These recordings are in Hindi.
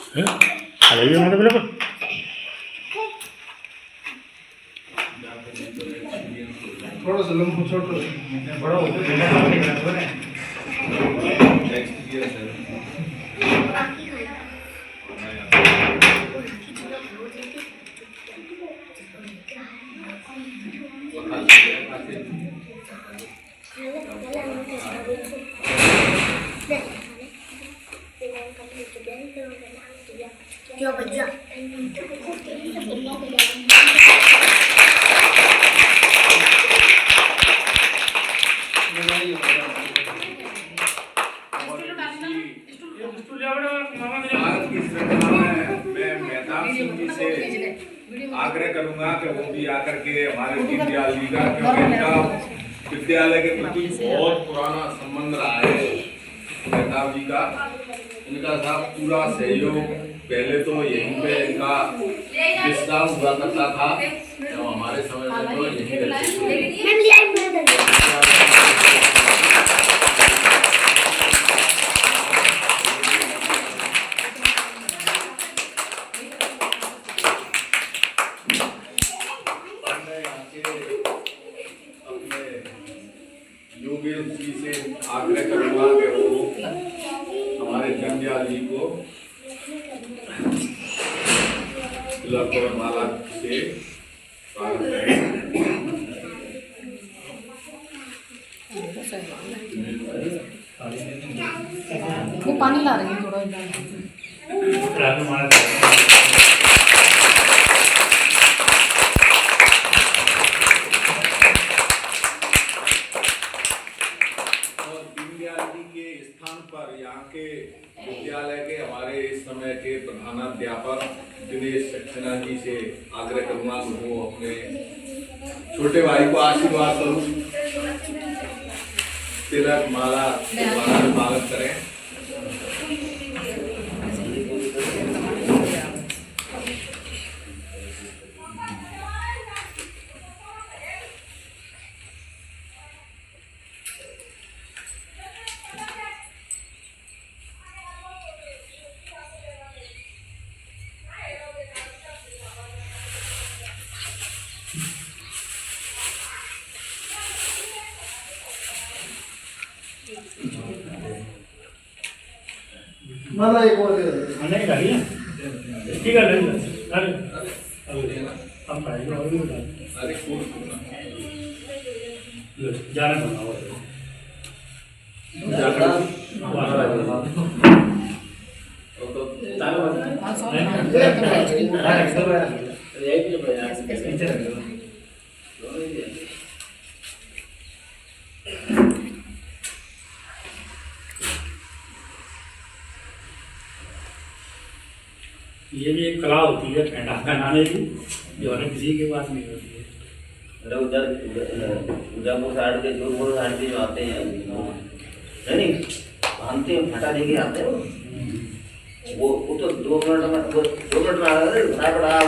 अलग मतलब बिल्कुल थोड़ा सा लंबा छोटा बड़ा होता है Yo bajja. भारत की श्रृंखला में मैं मेहताब सिंह जी से आग्रह करूंगा कि वो भी आकर के हमारे विद्यालय का, क्योंकि इनका विद्यालय के प्रति बहुत पुराना संबंध रहा है मेहताब जी का। इनका साथ पूरा सहयोग, पहले तो यहीं पे इनका विश्राम हुआ करता था, जब हमारे समय में तो यहीं रहते योगेश जी से आग्रह करूंगा कि वो हमारे जंध्याल जी को तिलक और माला से स्वागत करें। वो पानी ला रही है थोड़ा यहाँ के विद्यालय के हमारे इस समय के प्रधानाध्यापक दिनेश सक्सेना जी से आग्रह करूंगा कि वो अपने छोटे भाई को आशीर्वाद स्वरूप तिलक माला पालन करें। माला एक और दे नहीं लगी ठीक है अरे हम खाएंगे और भी बता अरे जाना बनाओ ये भी एक कला होती है ठंडा बनाने की, जो हर किसी के पास नहीं होती है। अरे उधर उदयपुर साइड के जोधपुर साइड के जो आते हैं नहीं बांधते हैं, फटा लेके आते हैं वो तो 2 मिनट में 2 मिनट में आ रहा है।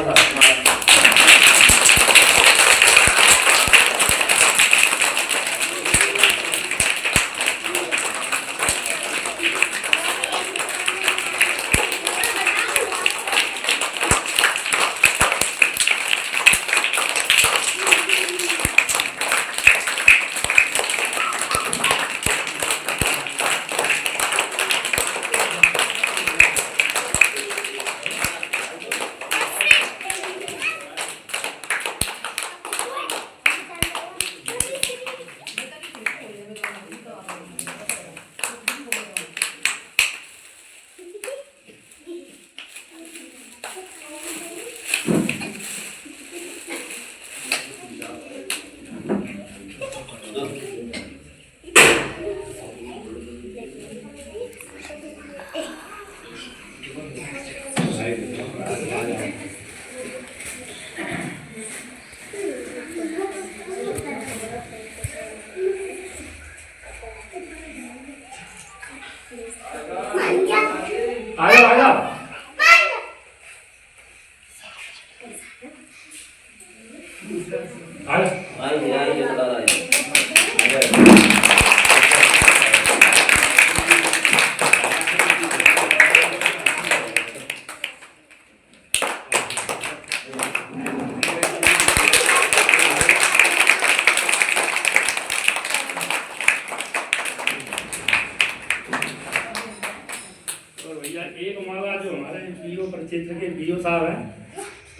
परिक्षेत्र के बीओ साहब हैं,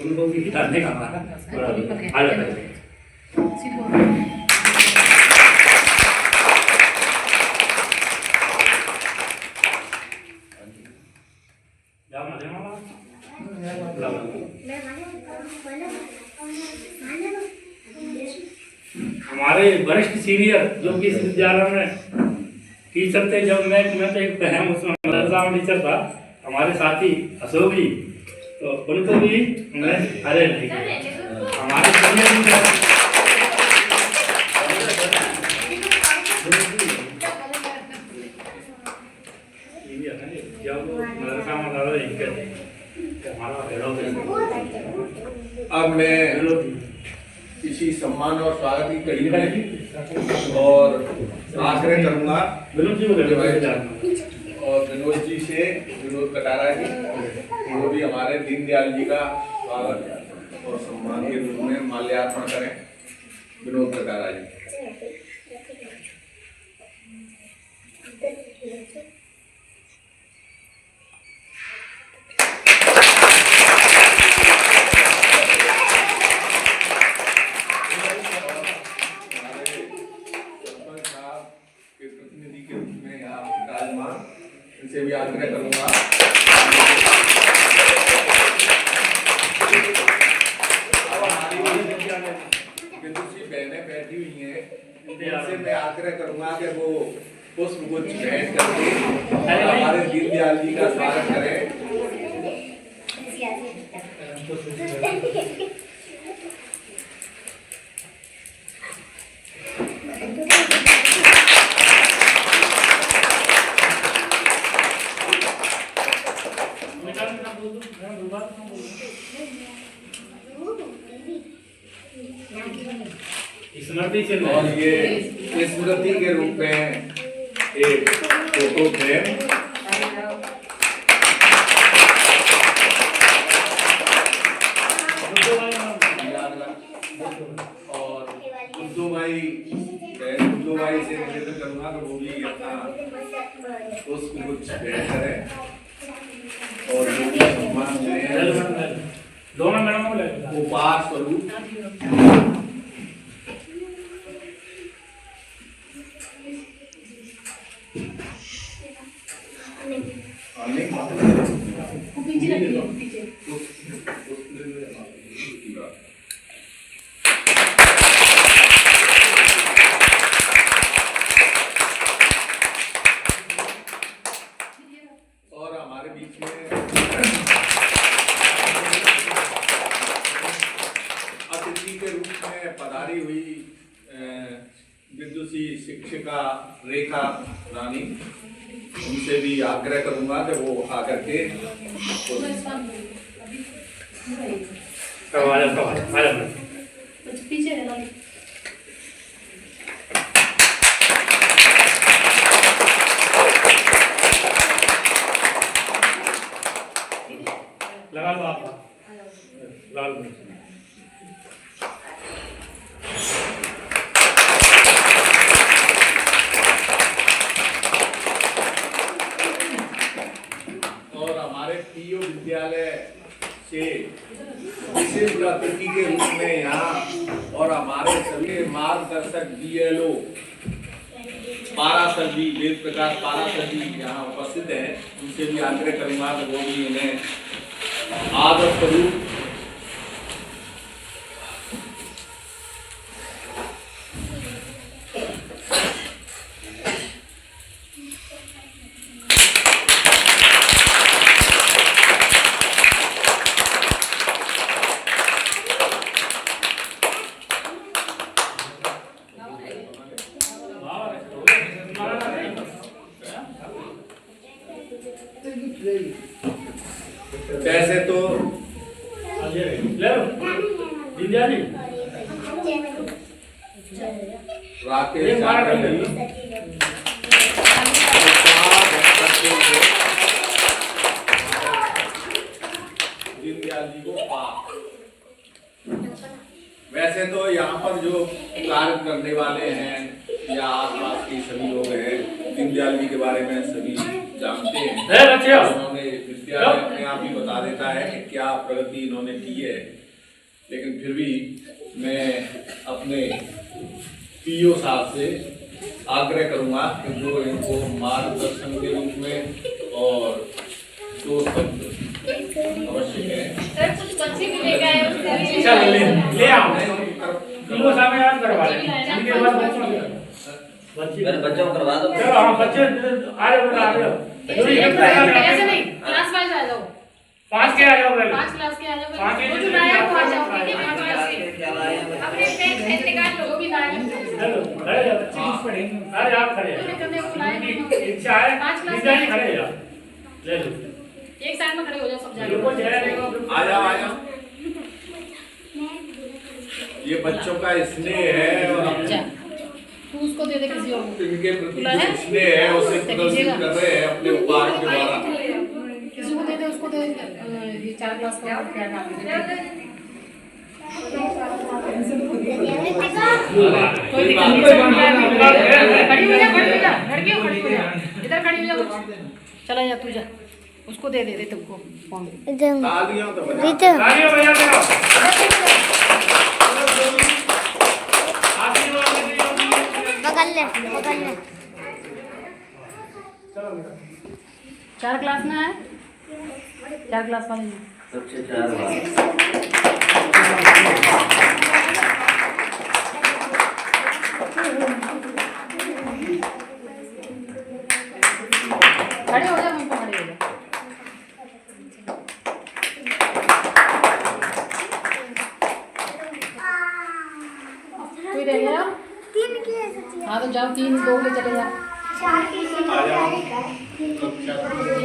उनको भी खिलाने का हमारा आ जाता है। हमारे वरिष्ठ सीनियर जो कि इस विद्यालय में टीचर थे, जब मैं तो एक अहम उसमें मदरसा में टीचर था, हमारे साथी अशोक जी, तो उनको भी हमने अरे हमारे सीनियर मदरसा में अब मैं इसी सम्मान और स्वागत की कड़ी में और आग्रह करूंगा और विनोद जी से, विनोद कटारा जी, वो भी हमारे दीनदयाल जी का स्वागत और सम्मान के रूप में माल्यार्पण करें। विनोद कटारा जी। इनसे भी आग्रह करूंगा दूसरी बहनें बैठी हुई हैं, उनसे मैं आग्रह करूंगा कि वो पुष्प गुच्छ भेंट करके हमारे दीनदयाल जी का स्वागत करें। स्मृति चिन्ह और ये स्मृति के रूप में एक फोटो फ्रेम और उर्दू भाई से निवेदन करूंगा कि वो भी अपना पुष्प गुच्छ भेंट करें और सम्मान दोनों मैडम उपहार स्वरूप। और हमारे बीच में अतिथि के रूप में पधारी हुई विदुषी शिक्षिका रेखा रानी, उनसे भी आग्रह करूंगा कि वो आकर के पीछे लगा लो आप लाल और हमारे पीओ विद्यालय से विशेष अतिथि के रूप में यहाँ और हमारे सभी मार्गदर्शक बीएलओ पारासर जी, वेद प्रकाश पारासर जी यहाँ उपस्थित हैं, उनसे भी आग्रह करूंगा कि वो भी उन्हें आदर स्वरूप वैसे तो राकेश दीनदयाल जी को पाप। वैसे तो यहाँ पर जो कार्य करने वाले हैं या आसपास के सभी लोग हैं, दीनदयाल जी के बारे में सभी जानते हैं। बच्चे उन्होंने विद्यालय अपने आप ही बता देता है कि क्या प्रगति इन्होंने की है, लेकिन फिर भी मैं अपने पीओ साहब से आग्रह करूंगा कि जो इनको मार्गदर्शन के रूप में और दो शब्द आवश्यक है। ले आओ पीओ साहब याद करवा लें, इनके बाद बच्चों मेरे बच्चों को करवा दो। चलो हाँ बच्चे आ रहे हो ऐसे नहीं, क्लास वाइज आ जाओ। 5 के आ जाओ पहले 5 क्लास के आ जाओ। पाँच के वो जो लाया वो आ जाओ। पाँच ठीक है, 5 क्लास के। क्या लाए हैं? अपने पेन निकाल लो, वो भी लाए। चलो खड़े जाओ बच्चे कुछ पढ़ेंगे। अरे आप खड़े जाओ, करने वो लाए। इच्छा है 5 क्लास इधर ही खड़े जाओ, ले लो एक साइड में खड़े हो जाओ सब जाके। ग्रुप जय देखो आ जाओ आ जाओ। ये बच्चों का स्नेह है और अच्छा, तू उसको दे दे किसी और को। इनके प्रति जो स्नेह है उसे प्रदर्शित कर रहे हैं अपने उपहार के द्वारा। किसी को दे दे, उसको दे। ये 4 क्लास का क्या नाम है? कोई दिक्कत नहीं। खड़ी हो जा, खड़ी हो जा, खड़ी हो जा, इधर खड़ी हो जा। चला जा, तू जा, उसको दे दे तुमको फोन। तालियां तो बजा। तालियां बजा दो आशीर्वाद दीजिए बगल ले बगल ले 4 क्लास में है, 4 क्लास वाले में। सबसे 4 बार खड़े हो जा, वहीं पे खड़े हो जा। कोई रह गया? 3 की है सच्ची हाँ तो जाओ, 3 2 ले चले जाओ। 4 की आ जाओ। 3 2 3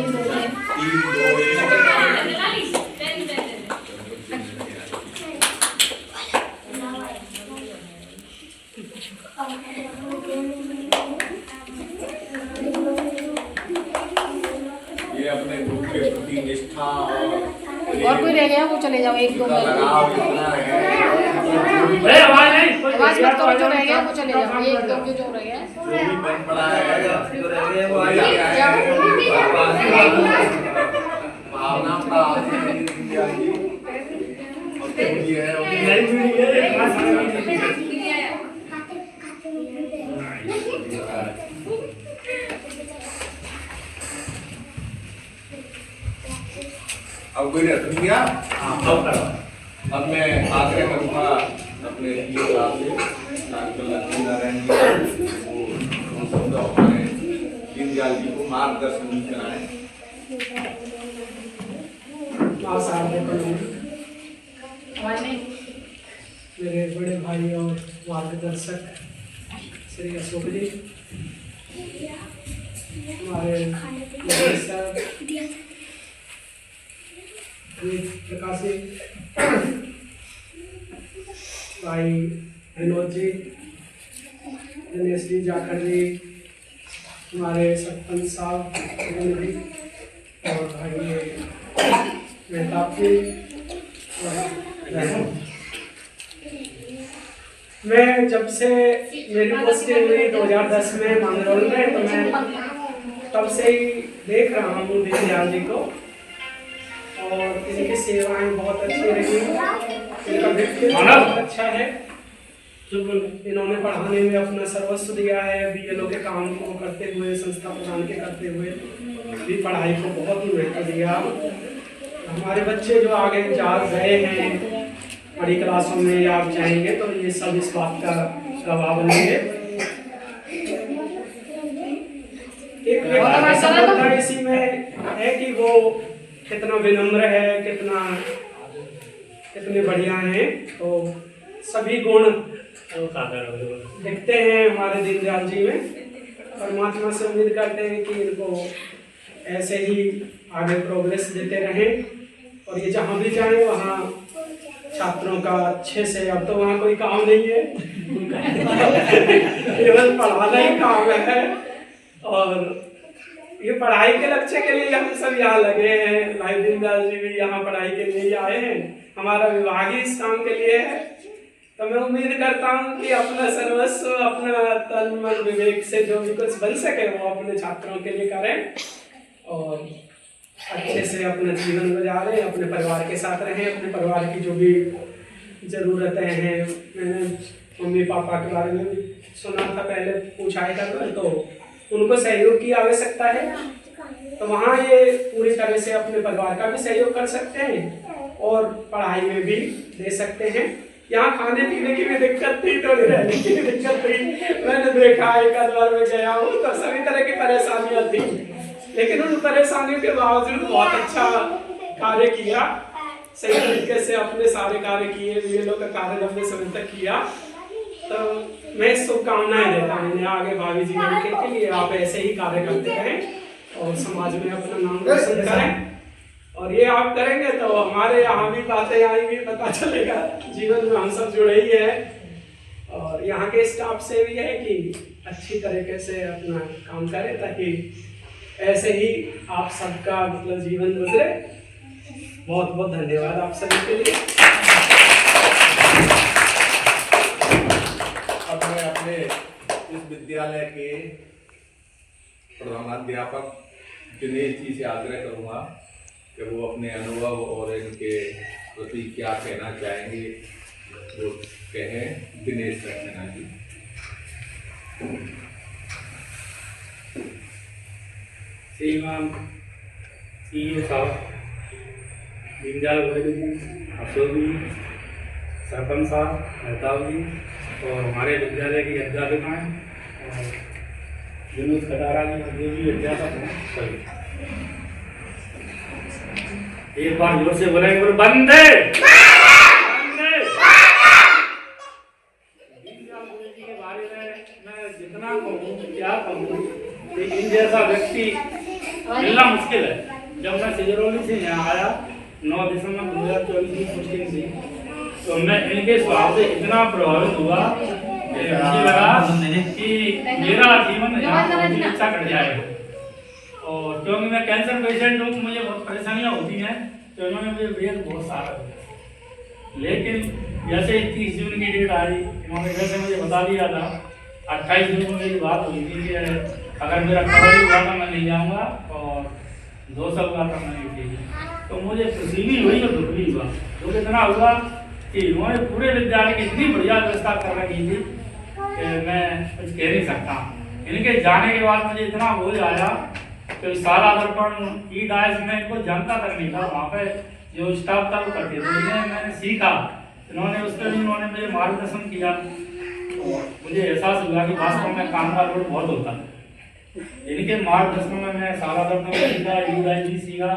2 ये अपने ग्रुप के प्रति निष्ठा और कोई रह गया वो चले जाओ, 1 2 में। लगाव इतना है। आवाज नहीं आवाज मत करो, जो रह गया वो चले जाओ, 1 2 के जो रह गया। जो भी बन पड़ा है जो रह गए वो आ जाए। भावना का दीनदयाल जी और जो भी है नहीं जुड़ी है अब कोई रख दिया। हाँ अब करो अब मैं आग्रह करूंगा अपने पीओ साहब से, डॉक्टर लक्ष्मी नारायण जी वो उन शब्दों हमारे दीनदयाल जी को मार्गदर्शन कराएं। आवाज नहीं। मेरे बड़े भाई और मार्गदर्शक श्री अशोक जी, हमारे सर प्रकाश जी, भाई विनोद जी, दिनेश जी, जाखड़ जी, हमारे सरपंच साहब जी और भाई मेहताब जी। मैं जब से मेरी पोस्टिंग हुई 2010 में मांगरोल में, तो मैं तब से ही देख रहा हूँ दीनदयाल जी को और इनकी सेवाएं बहुत अच्छी रही। इनका व्यक्तित्व बहुत अच्छा है। इन्होंने पढ़ाने में अपना सर्वस्व दिया है। बीएलओ के काम को करते हुए, संस्था प्रदान के करते हुए भी पढ़ाई को बहुत ही महत्व दिया। हमारे बच्चे जो आगे जा गए हैं बड़ी क्लासों में या आप जाएंगे तो ये सब इस बात का गवाह बनेंगे। एक व्यक्ति इसी में है कि वो कितना विनम्र है, कितने बढ़िया हैं। तो सभी गुण दिखते हैं हमारे दीनदयाल जी में। परमात्मा से उम्मीद करते हैं कि इनको ऐसे ही आगे प्रोग्रेस देते रहें और ये जहाँ भी जाएं वहाँ छात्रों का अच्छे से, अब तो वहाँ कोई काम नहीं है केवल पढ़ाना ही काम है। और ये पढ़ाई के लक्ष्य के लिए हम सब यहाँ लगे हैं। भाई दीनदयाल जी भी यहाँ पढ़ाई के लिए आए हैं। हमारा विभाग ही इस काम के लिए है तो मैं उम्मीद करता हूँ कि अपना सर्वस्व, अपना तन मन विवेक से जो भी कुछ बन सके वो अपने छात्रों के लिए करें और अच्छे से अपना जीवन गुजारें, अपने परिवार के साथ रहें। अपने परिवार की जो भी ज़रूरतें हैं, मैंने मम्मी पापा के बारे में भी सुना था, पहले पूछा था तो उनको सहयोग की आवश्यकता है, तो वहाँ ये पूरी तरह से अपने परिवार का भी सहयोग कर सकते हैं और पढ़ाई में भी दे सकते हैं। यहाँ खाने पीने की भी दिक्कत थी, थोड़ी रहने की भी दिक्कत थी। मैंने देखा एक आध बार में गया हूँ तो सभी तरह की परेशानियाँ थी, लेकिन उन परेशानियों के बावजूद बहुत अच्छा कार्य किया, सही तरीके से अपने सारे कार्य किए, वीएलओ का कार्य लंबे समय तक किया। तो मैं शुभकामनाएं देता हूँ इन्हें आगे भावी जीवन के लिए। आप ऐसे ही कार्य करते रहें और समाज में अपना नाम रोशन करें, और ये आप करेंगे तो हमारे यहाँ भी बातें आएंगी, पता चलेगा जीवन में हम सब जुड़े ही हैं। और यहाँ के स्टाफ से भी है कि अच्छी तरीके से अपना काम करें ताकि ऐसे ही आप सबका मतलब जीवन गुजरे। बहुत बहुत धन्यवाद आप सभी के लिए। अब मैं अपने इस विद्यालय के प्रधानाध्यापक दिनेश जी से आग्रह करूँगा कि वो अपने अनुभव और इनके प्रति क्या कहना चाहेंगे वो कहें। दिनेश सक्सेना जी। श्रीमान सीईओ साहब, दीनदयाल उपाध्याय जी, अशोक जी, सरपंच साहब, मेहताब जी और हमारे विद्यालय की अध्यापिकाएँ और विनोद कटारा जी जो भी अध्यापक हैं सभी, एक बार जोर से बोलेंगे बोलो बंदे के बारे में मैं जितना कहूँ क्या कहूँ, इन जैसा व्यक्ति मिलना मुश्किल है। जब मैं सिजरौली से यहाँ आया 9 दिसंबर 2024 की पोस्टिंग थी, तो मैं इनके स्वभाव से इतना प्रभावित हुआ कि मुझे लगा कि मेरा जीवन यहाँ की इच्छा कट जाएगा। और क्योंकि मैं कैंसर पेशेंट हूँ, मुझे बहुत परेशानियाँ होती हैं, तो इन्होंने मुझे बेहद बहुत सारा दिया। लेकिन जैसे 30 जून की डेट आई, इन्होंने जैसे मुझे बता दिया था 28 जून को मेरी बात हुई थी कि अगर मेरा कवर हुआ तो मैं नहीं जाऊँगा और 200 हुआ तो मैं नहीं चाहिए। तो मुझे खुशी भी हुई और दुख भी हुआ। तो इतना हुआ कि इन्होंने पूरे विद्यालय की इतनी बढ़िया व्यवस्था कर रखी थी कि मैं कुछ कह नहीं सकता। इनके जाने के बाद मुझे इतना बोझ आया कि सारा दर्पण ई डायस में इनको जानता तक नहीं था। वहाँ पे जो स्टाफ था वो करते थे, मैंने सीखा। इन्होंने उस पर भी उन्होंने मुझे मार्गदर्शन किया और मुझे एहसास हुआ कि वास्तव में काम का लोड बहुत होता है। इनके मार्गदर्शन में मैं सारा दर्पण सीखा, ई डायस भी सीखा।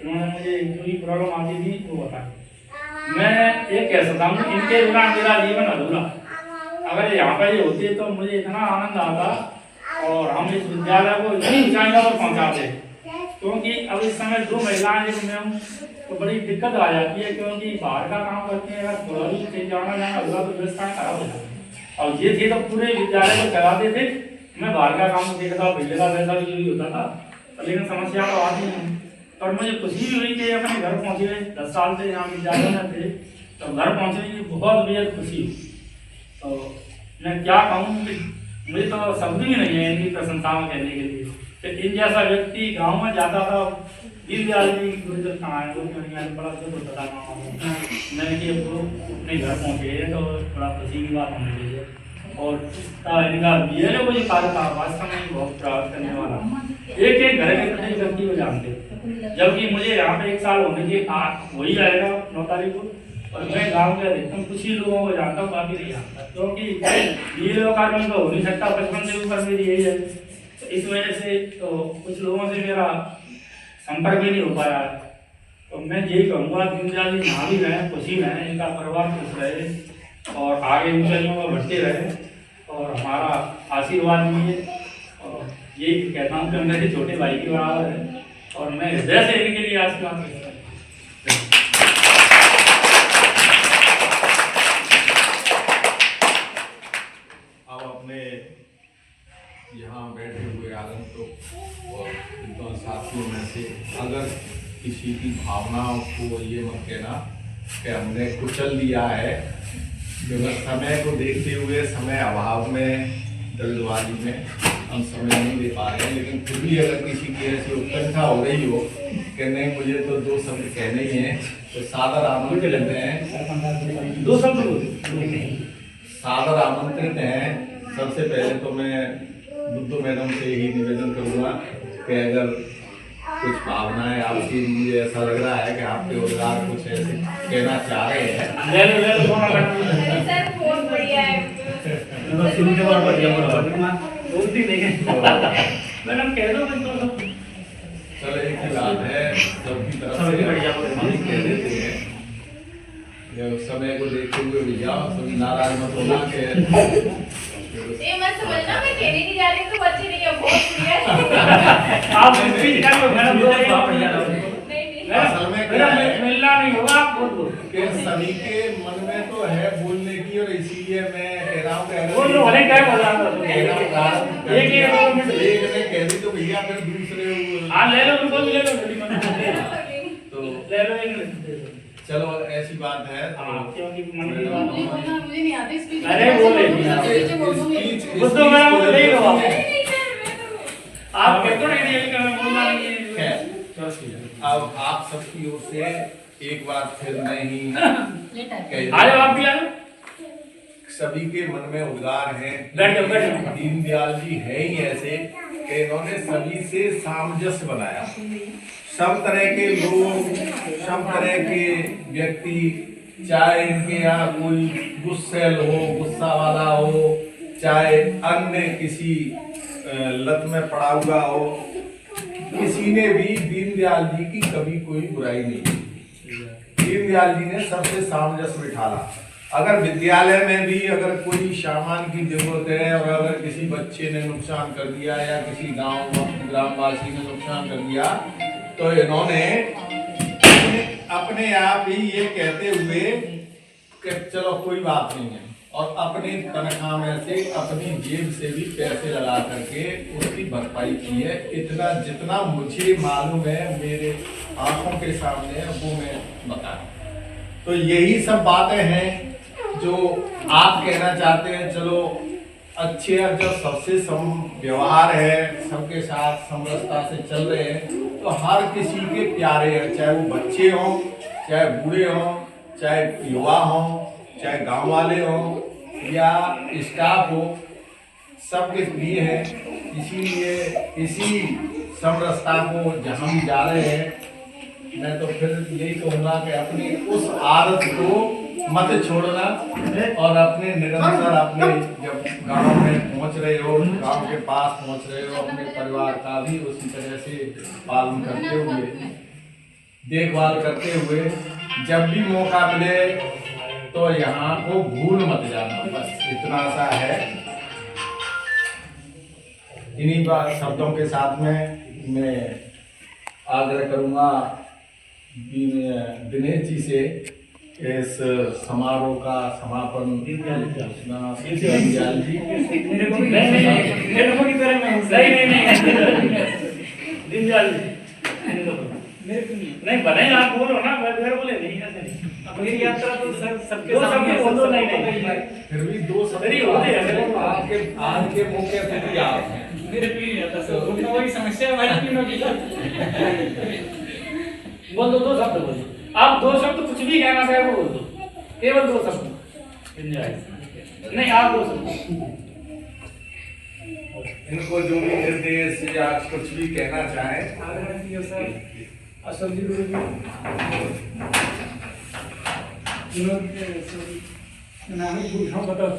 इन्होंने मुझे जो भी प्रॉब्लम आती थी वो बताया। मैं ये कह सकता हूँ इनके बिना मेरा जीवन अधूरा। अगर यहाँ पर ये होते तो मुझे इतना आनंद आता और हम इस विद्यालय को इतनी ऊंचाइयों पर पहुँचाते, क्योंकि अब इस समय 2 महिलाएं जब मैं हूँ तो बड़ी दिक्कत आ जाती है, क्योंकि बाहर का काम करते हैं, अगर थोड़ा भी कहीं जाना होगा तो व्यवस्था खराब हो जाती है। और ये थे तो पूरे विद्यालय को चलाते थे, मैं बाहर का काम देखता, भेजता वैसा भी जो होता था, लेकिन समस्या तो आती नहीं। और मुझे खुशी भी हुई कि अपने घर पहुँचे। 10 साल से यहाँ विद्यालय में थे, तो घर पहुँचने की बहुत बेहद खुशी हुई। तो मैं क्या कहूँ, मुझे तो शब्द भी नहीं है इनकी प्रशंसा में कहने के लिए कि इन जैसा व्यक्ति गांव में जाता था। दीनदयाल जी गुरुजन कहाँ है, वो बड़ा दुख होता था। मैंने कि वो अपने घर पहुँचे तो बड़ा खुशी की बात होने लगी है। और इनका बीएलओ को जो कार्य था वास्तव में बहुत प्रभावित करने वाला। एक घर के प्रत्येक व्यक्ति को जानते, जबकि मुझे यहाँ पे 1 साल होने की हो ही जाएगा 9 तारीख को, और मैं गांव के अधिकतम कुछ ही लोगों को जानता हूँ, बाकी नहीं जानता, क्योंकि बीएलओ कार्य तो हो नहीं सकता। बचपन से ऊपर मेरी यही है, तो इस वजह से तो कुछ लोगों से मेरा संपर्क भी नहीं हो पाया। तो मैं यही कहूँगा दीनदयाल जी जहाँ भी रहें खुशी रहें, इनका परिवार खुश रहे और आगे ऊंचाइयों में बढ़ते रहे और हमारा आशीर्वाद भी है। और यही कहता हूँ कि मेरे छोटे भाई के बराबर है और मैं हृदय से इनके लिए आशीर्वाद करता हूँ। अब अपने यहाँ बैठे हुए आगंतुक और विद्वान साथियों में से अगर किसी की भावनाओं को ये मत कहना कि हमने कुचल दिया है, समय को देखते हुए, समय अभाव में, जल्दबाजी में हम समय नहीं दे पा रहे हैं, लेकिन फिर भी अगर किसी की ऐसी उत्कंठा हो रही हो कि नहीं मुझे तो 2 शब्द कहने ही हैं, तो सादर आमंत्रित हैं। 2 शब्द सादर आमंत्रित हैं। सबसे पहले तो मैं बुद्धू मैडम से ही निवेदन करूँगा कि अगर कुछ भावनाएं आपकी, मुझे ऐसा लग रहा है कि आपके रोजगार कुछ ऐसे कहना चाह रहे हैं। ले लो सर बहुत बढ़िया है। शुरू के बाद बढ़िया बोलती नहीं है मैडम, कह दो चलो एक ही बात है, सबकी तरफ से हम कह देते हैं, जब समय को देखते हुए भैया सभी नाराज मत होना के ये मत समझना मैं कहने नहीं जा रही, तो बच्चे नहीं है, बहुत बढ़िया है। आप स्पीच कर लो मैडम, नहीं असल में क्या है मिलना नहीं होगा, आप बोल दो कि सभी के मन में तो है बोलने की, और इसीलिए मैं कह रहा हूँ कि बोल लो, अरे क्या बोला एक एक ने कह दी तो भैया फिर दूसरे हाँ ले लो, उनको भी ले लो, तो ले लो एक चलो ऐसी बात है। हाँ, क्योंकि मन की मैडम, बात है। मुझे नहीं आती स्पीच। अरे बोले बुद्धू मैडम को ले लो आप कहते हो ना ये बोलना नहीं है। अब आप सबकी ओर से एक बार फिर मैं ही कह आ जाओ, आप भी आ जाओ, सभी के मन में उद्गार है। बैठ जाओ, बैठ जाओ। दीनदयाल जी है ही ऐसे कि इन्होंने सभी से सामंजस्य बनाया। सब तरह के लोग, सब तरह के व्यक्ति, चाहे इनके यहाँ कोई गुस्सैल हो, गुस्सा वाला हो, चाहे अन्य किसी लत में पड़ा हुआ हो, किसी ने भी दीनदयाल जी की कभी कोई बुराई नहीं की। दीनदयाल जी ने सबसे सामंजस्य बिठाला। अगर विद्यालय में भी अगर कोई सामान की जरूरत है और अगर किसी बच्चे ने नुकसान कर दिया या किसी ग्रामवासी ने नुकसान कर दिया, तो इन्होंने अपने आप ही ये कहते हुए कि चलो कोई बात नहीं है, और अपनी तनख्वाह में से अपनी जेब से भी पैसे लगा करके उसकी भरपाई की है। इतना जितना मुझे मालूम है, मेरे आंखों के सामने है, वो मैं बता रहा हूं। तो यही सब बातें हैं जो आप कहना चाहते हैं। चलो अच्छे, अब जब सबसे व्यवहार है, सबके साथ समरसता से चल रहे हैं, तो हर किसी के प्यारे हैं, चाहे वो बच्चे हों, चाहे बूढ़े हों, चाहे युवा हों, चाहे गांव वाले हों या स्टाफ हो, सबके लिए है। इसीलिए इसी समरसता को जहाँ हम जा रहे हैं, मैं तो फिर यही कहूँगा कि अपनी उस आदत को मत छोड़ना, और अपने निरंतर अपने जब गांव में पहुंच रहे हो, गांव के पास पहुंच रहे हो, अपने परिवार का भी उसी तरह से पालन करते हुए, देखभाल करते हुए, जब भी मौका मिले तो यहाँ को भूल मत जाना। बस इतना सा है। इन्हीं शब्दों के साथ में मैं आग्रह करूँगा दिनेश जी से इस समारोह का समापन दीनदयाल जी नहीं बने, आप बोलो ना, मैं बोले नहीं ऐसे मेरी यात्रा तो सबके सामने बोलो नहीं फिर भी 2 शब्द आपके आज के मौके पे भी आप हैं। मेरे भी नहीं आता सर, उनका वही समस्या है हमारी तीनों की। बोल दो 2 शब्द, बोल दो आप 2 शब्द, कुछ भी कहना चाहे वो बोल दो, केवल 2 शब्द। नहीं आप 2 शब्द, इनको जो भी निर्देश या कुछ भी कहना चाहें। असल जी गुरु जी नाम ही पूछा बताओ।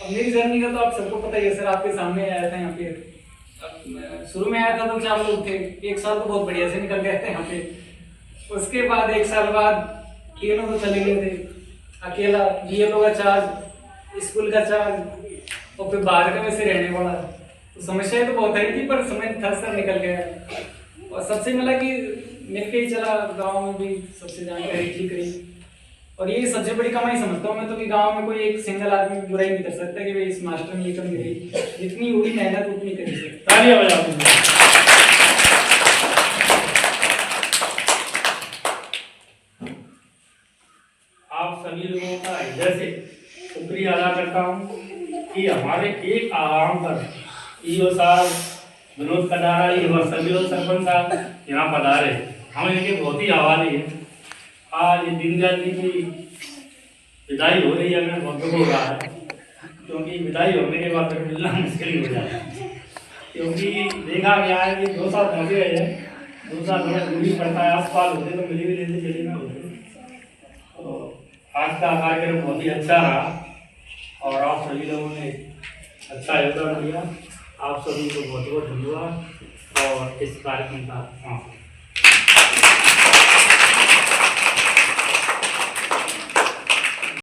अब मेरी जर्नी का तो आप सबको पता ही है सर, आपके सामने आया था यहाँ पे। शुरू में आया था तो 4 लोग थे, 1 साल तो बहुत बढ़िया से निकल गए थे यहाँ पे। उसके बाद 1 साल बाद तीनों तो चले गए थे, अकेला बीएलओ का चार्ज, स्कूल का चार्ज, और फिर बाहर का वैसे रहने वाला। तो समस्याएं तो बहुत आई थी, पर समय था सर, निकल गया। और सबसे मिला कि मिल के ही चला, गाँव में भी सबसे जानकारी ठीक रही। और ये सबसे बड़ी कमाई समझता हूँ मैं तो, कि गांव में कोई एक सिंगल आदमी बुराई नहीं कर सकता कि भाई इस मास्टर ने ये कम करी, जितनी हुई मेहनत उतनी करी है। तालियां बजाओ। शुक्रिया अदा करता हूँ कि हमारे एक आह्वान पर ईओ साहब, विनोद कटारा जी और सभी लोग सरपंच साहब यहाँ पधारे। हम इनके बहुत ही आभारी हैं। आज दीनदयाल जी की विदाई हो रही है, हमें बहुत दुख हो रहा है, क्योंकि विदाई होने के बाद फिर मिलना मुश्किल हो जाता है। क्योंकि देखा गया है कि 2 साल पहुँच गए हैं, 2 साल हमें दूरी पड़ता है, आस-पास होते तो मिली भी लेते चले ना होते। तो आज का कार्यक्रम बहुत ही अच्छा रहा और आप सभी लोगों ने अच्छा योगदान दिया। आप सभी को बहुत बहुत धन्यवाद और इस कार्यक्रम का